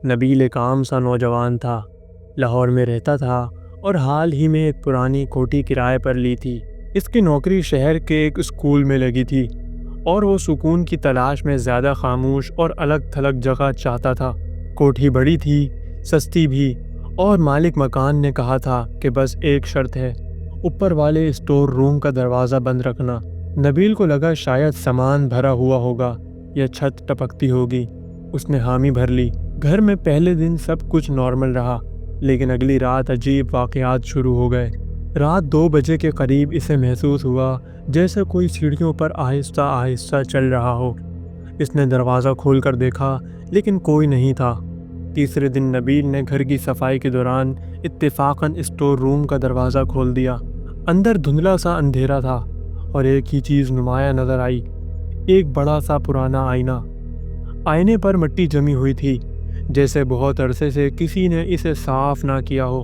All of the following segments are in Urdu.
نبیل ایک عام سا نوجوان تھا، لاہور میں رہتا تھا اور حال ہی میں ایک پرانی کوٹھی کرائے پر لی تھی۔ اس کی نوکری شہر کے ایک اسکول میں لگی تھی اور وہ سکون کی تلاش میں زیادہ خاموش اور الگ تھلگ جگہ چاہتا تھا۔ کوٹھی بڑی تھی، سستی بھی، اور مالک مکان نے کہا تھا کہ بس ایک شرط ہے، اوپر والے اسٹور روم کا دروازہ بند رکھنا۔ نبیل کو لگا شاید سامان بھرا ہوا ہوگا یا چھت ٹپکتی ہوگی۔ اس نے حامی بھر لی۔ گھر میں پہلے دن سب کچھ نارمل رہا، لیکن اگلی رات عجیب واقعات شروع ہو گئے۔ رات 2 بجے کے قریب اسے محسوس ہوا جیسے کوئی سیڑھیوں پر آہستہ آہستہ چل رہا ہو۔ اس نے دروازہ کھول کر دیکھا، لیکن کوئی نہیں تھا۔ تیسرے دن نبیل نے گھر کی صفائی کے دوران اتفاقاً اسٹور روم کا دروازہ کھول دیا۔ اندر دھندلا سا اندھیرا تھا اور ایک ہی چیز نمایاں نظر آئی، ایک بڑا سا پرانا آئینہ۔ آئینے پر مٹی جمی ہوئی تھی، جیسے بہت عرصے سے کسی نے اسے صاف نہ کیا ہو۔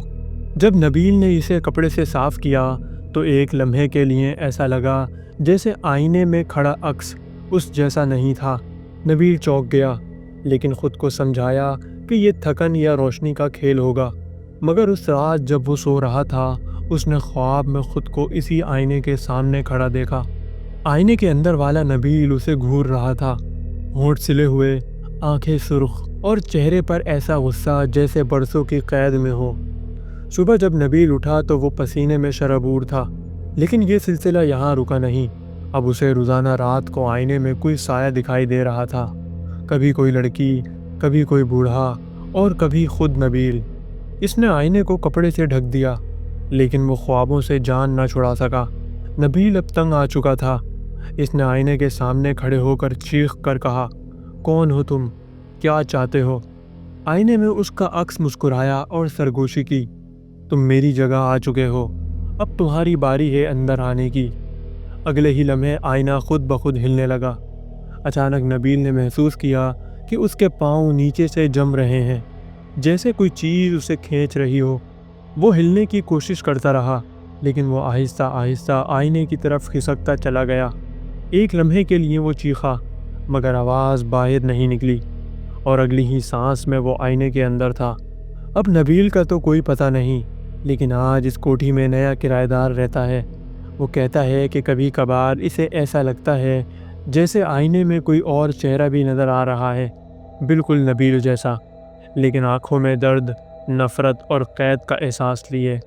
جب نبیل نے اسے کپڑے سے صاف کیا تو ایک لمحے کے لیے ایسا لگا جیسے آئینے میں کھڑا عکس اس جیسا نہیں تھا۔ نبیل چونک گیا، لیکن خود کو سمجھایا کہ یہ تھکن یا روشنی کا کھیل ہوگا۔ مگر اس رات جب وہ سو رہا تھا، اس نے خواب میں خود کو اسی آئینے کے سامنے کھڑا دیکھا۔ آئینے کے اندر والا نبیل اسے گھور رہا تھا، ہونٹ سلے ہوئے، آنکھیں سرخ، اور چہرے پر ایسا غصہ جیسے برسوں کی قید میں ہو۔ صبح جب نبیل اٹھا تو وہ پسینے میں شرابور تھا، لیکن یہ سلسلہ یہاں رکا نہیں۔ اب اسے روزانہ رات کو آئینے میں کوئی سایہ دکھائی دے رہا تھا، کبھی کوئی لڑکی، کبھی کوئی بوڑھا، اور کبھی خود نبیل۔ اس نے آئینے کو کپڑے سے ڈھک دیا، لیکن وہ خوابوں سے جان نہ چھڑا سکا۔ نبیل اب تنگ آ چکا تھا۔ اس نے آئینے کے سامنے کھڑے ہو کر چیخ کر کہا، کون ہو تم؟ کیا چاہتے ہو؟ آئینے میں اس کا عکس مسکرایا اور سرگوشی کی، تم میری جگہ آ چکے ہو، اب تمہاری باری ہے اندر آنے کی۔ اگلے ہی لمحے آئینہ خود بخود ہلنے لگا۔ اچانک نبیل نے محسوس کیا کہ اس کے پاؤں نیچے سے جم رہے ہیں، جیسے کوئی چیز اسے کھینچ رہی ہو۔ وہ ہلنے کی کوشش کرتا رہا، لیکن وہ آہستہ آہستہ آئینے کی طرف کھسکتا چلا گیا۔ ایک لمحے کے لیے وہ چیخا، مگر آواز باہر نہیں نکلی، اور اگلی ہی سانس میں وہ آئینے کے اندر تھا۔ اب نبیل کا تو کوئی پتہ نہیں، لیکن آج اس کوٹھی میں نیا کرایہ دار رہتا ہے۔ وہ کہتا ہے کہ کبھی کبھار اسے ایسا لگتا ہے جیسے آئینے میں کوئی اور چہرہ بھی نظر آ رہا ہے، بالکل نبیل جیسا، لیکن آنکھوں میں درد، نفرت اور قید کا احساس لیے۔